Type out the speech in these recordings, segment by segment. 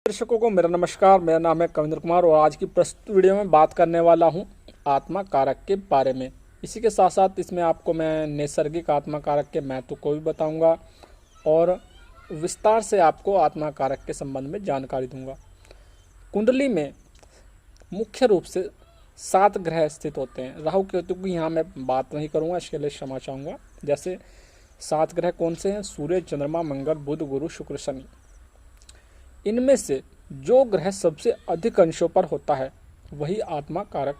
दर्शकों को मेरा नमस्कार। मेरा नाम है कविंद्र कुमार और आज की प्रस्तुत वीडियो में बात करने वाला हूं आत्मा कारक के बारे में। इसी के साथ साथ इसमें आपको मैं नैसर्गिक आत्मा कारक के महत्व को भी बताऊंगा और विस्तार से आपको आत्मा कारक के संबंध में जानकारी दूंगा। कुंडली में मुख्य रूप से 7 ग्रह स्थित होते हैं। राहु केतु की यहाँ मैं बात नहीं करूँगा, इसके लिए क्षमा चाहूँगा। जैसे 7 ग्रह कौन से हैं? सूर्य, चंद्रमा, मंगल, बुध, गुरु, शुक्र, शनि। इनमें से जो ग्रह सबसे अधिक अंशों पर होता है वही आत्मा कारक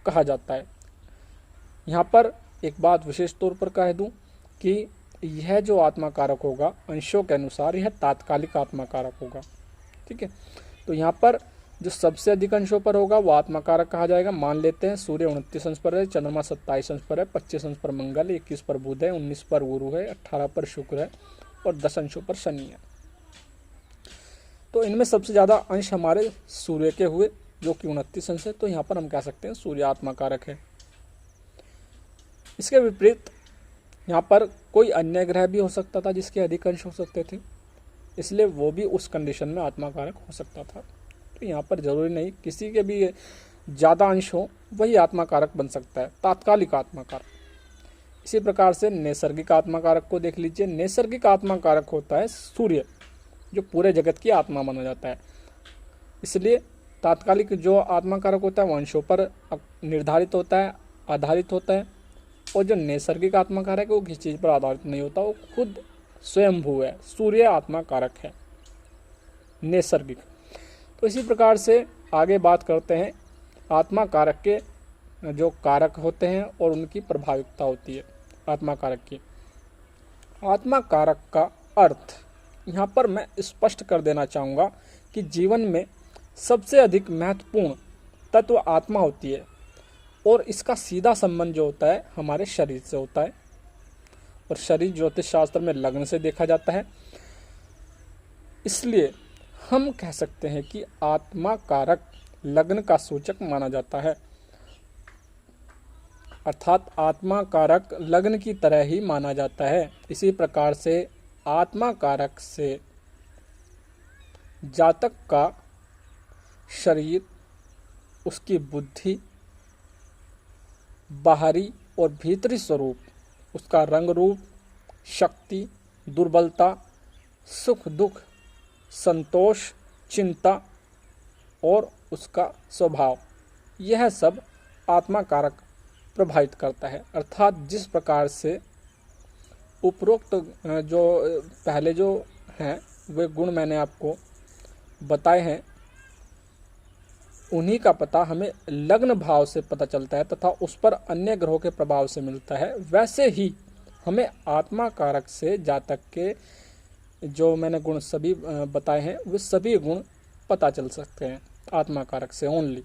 कहा जाता है। यहाँ पर एक बात विशेष तौर पर कह दूं कि यह जो आत्मा कारक होगा अंशों के अनुसार यह तात्कालिक आत्मा कारक होगा। ठीक है, तो यहाँ पर जो सबसे अधिक अंशों पर होगा वो आत्मा कारक कहा जाएगा। मान लेते हैं सूर्य 29 अंश पर है, चंद्रमा 27 अंश पर है, 25 अंश पर मंगल है, 21 पर बुध है, 19 पर गुरु है, 18 पर शुक्र है और 10 अंशों पर शनि है। तो इनमें सबसे ज़्यादा अंश हमारे सूर्य के हुए जो कि 29 अंश है, तो यहाँ पर हम कह सकते हैं सूर्य आत्मा कारक है। इसके विपरीत यहाँ पर कोई अन्य ग्रह भी हो सकता था जिसके अधिक अंश हो सकते थे, इसलिए वो भी उस कंडीशन में आत्मा कारक हो सकता था। तो यहाँ पर जरूरी नहीं किसी के भी ज़्यादा अंश हो वही आत्मा कारक बन सकता है, तात्कालिक आत्मा कारक। इसी प्रकार से नैसर्गिक आत्मा कारक को देख लीजिए। नैसर्गिक आत्मा कारक होता है सूर्य, जो पूरे जगत की आत्मा माना जाता है। इसलिए तात्कालिक जो आत्मा कारक होता है वो अंशों पर निर्धारित होता है, आधारित होता है। और जो नैसर्गिक आत्मा कारक है वो किसी चीज़ पर आधारित नहीं होता, वो खुद स्वयंभू है। सूर्य आत्मा कारक है नैसर्गिक। तो इसी प्रकार से आगे बात करते हैं आत्मा कारक के जो कारक होते हैं और उनकी प्रभाविकता होती है आत्मा कारक की। आत्मा कारक का अर्थ यहाँ पर मैं स्पष्ट कर देना चाहूँगा कि जीवन में सबसे अधिक महत्वपूर्ण तत्व आत्मा होती है और इसका सीधा संबंध जो होता है हमारे शरीर से होता है। और शरीर ज्योतिष शास्त्र में लग्न से देखा जाता है। इसलिए हम कह सकते हैं कि आत्मा कारक लग्न का सूचक माना जाता है, अर्थात आत्मा कारक लग्न की तरह ही माना जाता है। इसी प्रकार से आत्मा कारक से जातक का शरीर, उसकी बुद्धि, बाहरी और भीतरी स्वरूप, उसका रंग रूप, शक्ति, दुर्बलता, सुख दुख, संतोष, चिंता और उसका स्वभाव, यह सब आत्मा कारक प्रभावित करता है। अर्थात जिस प्रकार से उपरोक्त जो पहले जो हैं वे गुण मैंने आपको बताए हैं, उन्हीं का पता हमें लग्न भाव से पता चलता है तथा उस पर अन्य ग्रहों के प्रभाव से मिलता है। वैसे ही हमें आत्मा कारक से जातक के जो मैंने गुण सभी बताए हैं वे सभी गुण पता चल सकते हैं आत्मा कारक से ओनली।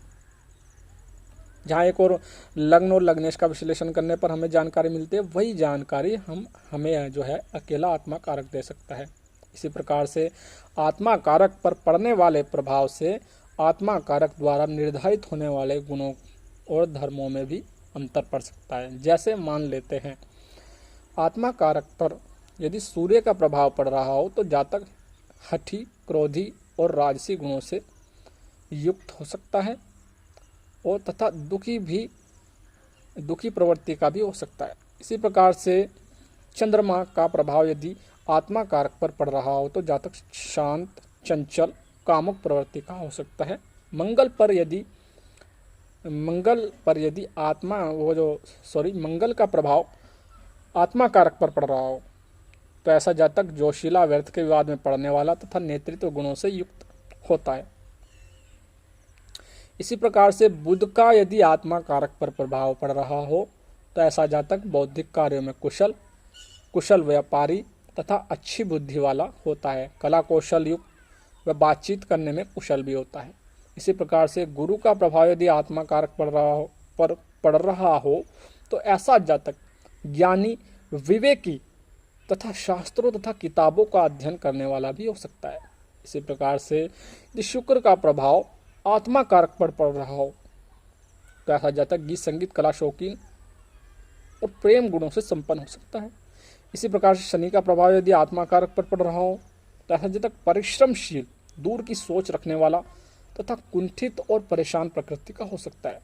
जहाँ एक और लग्न और लग्नेश का विश्लेषण करने पर हमें जानकारी मिलती है, वही जानकारी हमें जो है अकेला आत्मा कारक दे सकता है। इसी प्रकार से आत्मा कारक पर पड़ने वाले प्रभाव से आत्मा कारक द्वारा निर्धारित होने वाले गुणों और धर्मों में भी अंतर पड़ सकता है। जैसे मान लेते हैं आत्मा कारक पर यदि सूर्य का प्रभाव पड़ रहा हो तो जातक हठी, क्रोधी और राजसी गुणों से युक्त हो सकता है और तथा दुखी प्रवृत्ति का भी हो सकता है। इसी प्रकार से चंद्रमा का प्रभाव यदि आत्मा कारक पर पड़ रहा हो तो जातक शांत, चंचल, कामुक प्रवृत्ति का हो सकता है। मंगल पर यदि मंगल का प्रभाव आत्मा कारक पर पड़ रहा हो तो ऐसा जातक जोशीला, व्यर्थ के विवाद में पड़ने वाला तथा नेतृत्व गुणों से युक्त होता है। इसी प्रकार से बुध का यदि आत्मा कारक पर प्रभाव पड़ रहा हो तो ऐसा जातक बौद्धिक कार्यों में कुशल व्यापारी तथा अच्छी बुद्धि वाला होता है। कला कौशल युक्त व बातचीत करने में कुशल भी होता है। इसी प्रकार से गुरु का प्रभाव यदि आत्मा कारक पड़ रहा हो तो ऐसा जातक ज्ञानी, विवेकी तथा शास्त्रों तथा किताबों का अध्ययन करने वाला भी हो सकता है। इसी प्रकार से यदि शुक्र का प्रभाव आत्मा कारक पर पड़ रहा हो तो ऐसा जातक गीत, संगीत, कला शौकीन और प्रेम गुणों से संपन्न हो सकता है। इसी प्रकार से शनि का प्रभाव यदि आत्मा कारक पर पड़ रहा हो तो ऐसा जब तक परिश्रमशील दूर की सोच रखने वाला तथा कुंठित और परेशान प्रकृति का हो सकता है।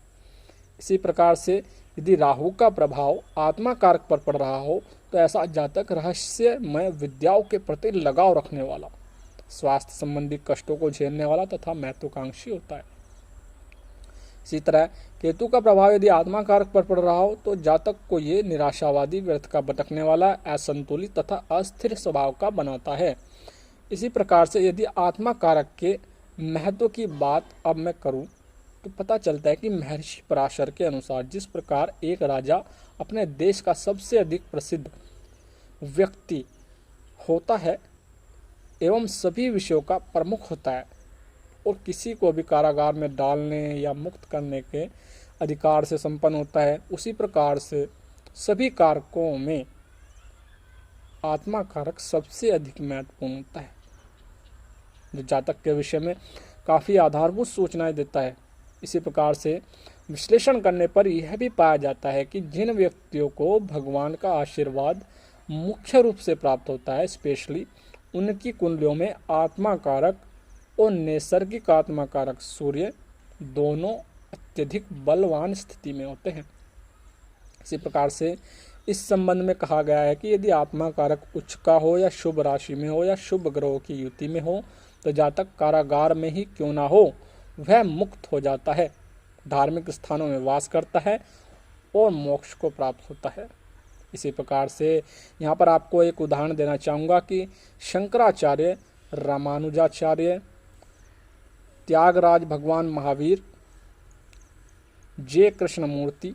इसी प्रकार से यदि राहु का प्रभाव आत्मा कारक पर पड़ रहा हो तो ऐसा जातक रहस्यमय विद्याओं के प्रति लगाव रखने वाला, स्वास्थ्य संबंधी कष्टों को झेलने वाला तथा महत्वाकांक्षी होता है। इसी तरह केतु का प्रभाव यदि आत्मा कारक पर पड़ रहा हो तो जातक को ये निराशावादी, व्यर्थ का भटकने वाला, असंतुलित तथा अस्थिर स्वभाव का बनाता है। इसी प्रकार से यदि आत्मा कारक के महत्व की बात अब मैं करूं तो पता चलता है कि महर्षि पराशर के अनुसार जिस प्रकार एक राजा अपने देश का सबसे अधिक प्रसिद्ध व्यक्ति होता है एवं सभी विषयों का प्रमुख होता है और किसी को भी कारागार में डालने या मुक्त करने के अधिकार से संपन्न होता है, उसी प्रकार से सभी कारकों में आत्मा कारक सबसे अधिक महत्वपूर्ण होता है, जो जातक के विषय में काफ़ी आधारभूत सूचनाएं देता है। इसी प्रकार से विश्लेषण करने पर यह भी पाया जाता है कि जिन व्यक्तियों को भगवान का आशीर्वाद मुख्य रूप से प्राप्त होता है, स्पेशली उनकी कुंडलियों में आत्मा कारक और नैसर्गिक आत्मा कारक सूर्य दोनों अत्यधिक बलवान स्थिति में होते हैं। इसी प्रकार से इस संबंध में कहा गया है कि यदि आत्मा कारक उच्च का हो या शुभ राशि में हो या शुभ ग्रहों की युति में हो तो जातक कारागार में ही क्यों ना हो वह मुक्त हो जाता है, धार्मिक स्थानों में वास करता है और मोक्ष को प्राप्त होता है। इसी प्रकार से यहाँ पर आपको एक उदाहरण देना चाहूँगा कि शंकराचार्य, रामानुजाचार्य, त्यागराज भगवान महावीर, जय कृष्णमूर्ति,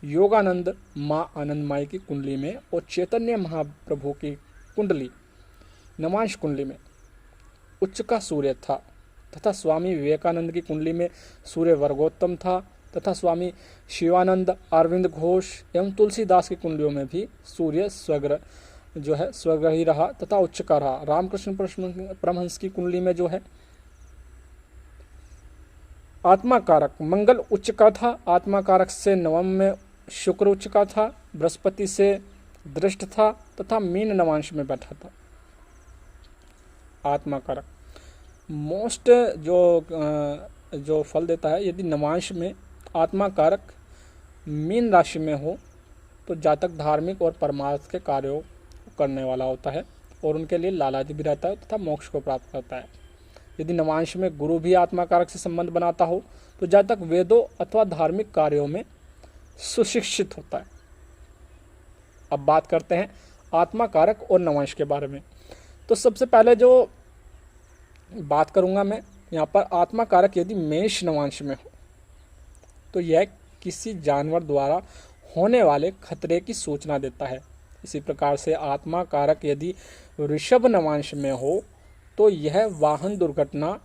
योगानंद माँ आनंदमाई की कुंडली में और चैतन्य महाप्रभु की कुंडली नवांश कुंडली में उच्च का सूर्य था तथा स्वामी विवेकानंद की कुंडली में सूर्य वर्गोत्तम था तथा स्वामी शिवानंद, अरविंद घोष एवं तुलसीदास की कुंडलियों में भी सूर्य स्वग्रह ही रहा तथा उच्च का रहा। रामकृष्ण परमहंस की कुंडली में जो है आत्मा कारक मंगल उच्च का था, आत्मा कारक से नवम में शुक्र उच्च का था, बृहस्पति से दृष्ट था तथा मीन नवांश में बैठा था। आत्मा कारक मोस्ट जो फल देता है, यदि नवांश में आत्मा कारक मीन राशि में हो तो जातक धार्मिक और परमार्थ के कार्यों करने वाला होता है और उनके लिए लालच भी रहता है तथा मोक्ष को प्राप्त करता है। यदि नवांश में गुरु भी आत्मा कारक से संबंध बनाता हो तो जातक वेदों अथवा धार्मिक कार्यों में सुशिक्षित होता है। अब बात करते हैं आत्मा कारक और नवांश के बारे में। तो सबसे पहले जो बात करूंगा मैं यहाँ पर, आत्मा कारक यदि मेष नवांश में हो तो यह किसी जानवर द्वारा होने वाले खतरे की सूचना देता है। इसी प्रकार से आत्मा कारक यदि ऋषभ नवांश में हो तो यह वाहन दुर्घटना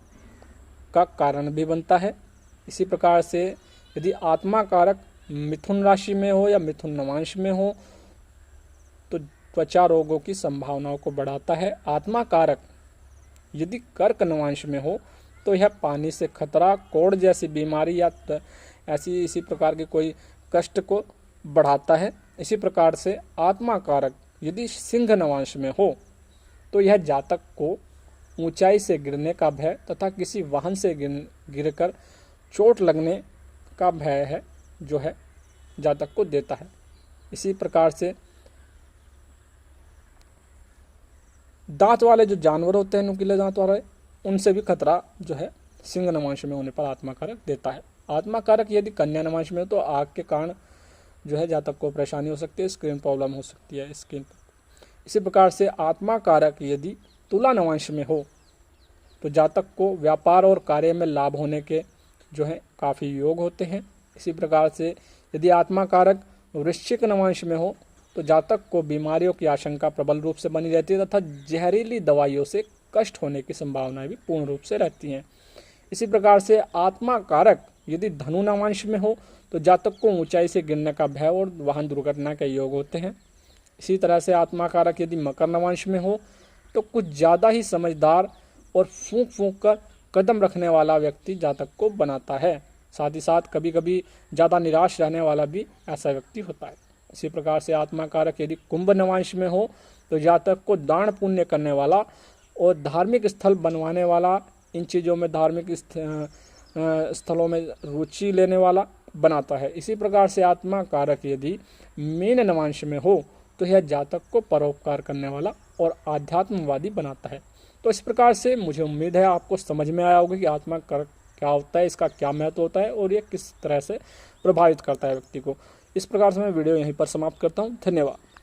का कारण भी बनता है। इसी प्रकार से यदि आत्मा कारक मिथुन राशि में हो या मिथुन नवांश में हो तो त्वचा रोगों की संभावनाओं को बढ़ाता है। आत्मा कारक यदि कर्क नवांश में हो तो यह पानी से खतरा, कोढ़ जैसी बीमारी या ऐसी इसी प्रकार के कोई कष्ट को बढ़ाता है। इसी प्रकार से आत्मा कारक यदि सिंह नवांश में हो तो यह जातक को ऊंचाई से गिरने का भय तथा किसी वाहन से गिरकर चोट लगने का भय है जो है जातक को देता है। इसी प्रकार से दांत वाले जो जानवर होते हैं, नुकीले दांत वाले, उनसे भी खतरा जो है सिंह नवांश में होने पर आत्मा कारक देता है। आत्मा कारक यदि कन्या नवांश में हो तो आग के कारण जो है जातक को परेशानी हो सकती है, स्किन प्रॉब्लम हो सकती है स्किन पर। इसी प्रकार से आत्मा कारक यदि तुला नवांश में हो तो जातक को व्यापार और कार्य में लाभ होने के जो है काफ़ी योग होते हैं। इसी प्रकार से यदि आत्मा कारक वृश्चिक नवांश में हो तो जातक को बीमारियों की आशंका प्रबल रूप से बनी रहती है तथा जहरीली दवाइयों से कष्ट होने की संभावनाएं भी पूर्ण रूप से रहती हैं। इसी प्रकार से आत्मा कारक यदि धनु नवांश में हो तो जातक को ऊंचाई से गिरने का भय और वाहन दुर्घटना के योग होते हैं। इसी तरह से आत्मा कारक यदि मकर नवांश में हो तो कुछ ज़्यादा ही समझदार और फूंक फूंक कर कदम रखने वाला व्यक्ति जातक को बनाता है। साथ ही साथ कभी कभी ज़्यादा निराश रहने वाला भी ऐसा व्यक्ति होता है। इसी प्रकार से आत्मा कारक यदि कुंभ नवांश में हो तो जातक को दान पुण्य करने वाला और धार्मिक स्थल बनवाने वाला इन चीज़ों में धार्मिक स्थलों में रुचि लेने वाला बनाता है। इसी प्रकार से आत्मा कारक यदि मीन नवांश में हो तो यह जातक को परोपकार करने वाला और आध्यात्मवादी बनाता है। तो इस प्रकार से मुझे उम्मीद है आपको समझ में आया होगा कि आत्मा कारक क्या होता है, इसका क्या महत्व होता है और ये किस तरह से प्रभावित करता है व्यक्ति को। इस प्रकार से मैं वीडियो यहीं पर समाप्त करता हूँ। धन्यवाद।